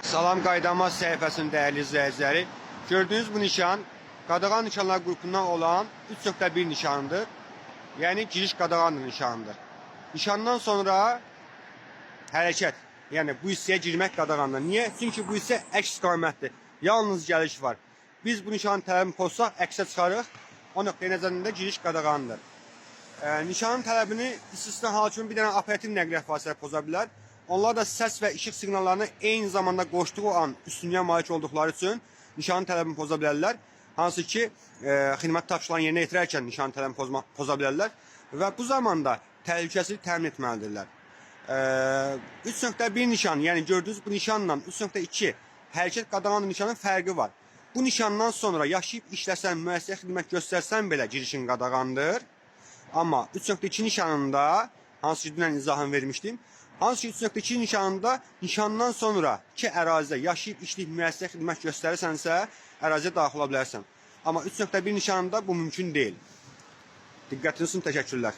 Salam Qaydammaz səhifəsinin dəyərli izləyiciləri. Gördüyünüz bu nişan qadağan nişanlar qrupundan olan 3.1 nişanıdır. Yəni giriş qadağan nişanıdır. Nişandan sonra hərəkət, yəni bu hissəyə girmək qadağandır. Niyə? Çünki bu hissə əks istiqamətdir. Yalnız gəliş var. Biz bu nişanın tələbini pozsaq əksə çıxarıq. O nöqteyi nəzərində giriş qadağandır. Nişanın tələbini istisna hal üçün bir dənə operativ nəqliyyat vasitələri poza bilər. Onlar da səs və işıq siqnallarını eyni zamanda qoşduğu an üstünlüyə malik olduqları üçün nişanın tələbini poza bilərlər. Hansı ki, xidmət tapşırıqlarını yerinə yetirərkən nişanın tələbini poza bilərlər və bu zamanda təhlükəsizlik təmin etməlidirlər. 3.1 nişan, yəni gördüyünüz bu nişanla 3.2 hərəkət qadağan nişanın fərqi var. Bu nişandan sonra yaşayıb işləsən, müəssisə xidmət göstərsən belə girişin qadağandır. Amma 3.2 nişanında, hansı ki dünən izahını vermişdim, hansı ki 3.2 nişanında nişandan sonra ki ərazidə yaşayıb işləyib müəssisə xidmət göstərirsənsə, əraziyə daxil ola bilərsən. Amma 3.1 nişanında bu mümkün deyil. Diqqətiniz üçün təşəkkürlər.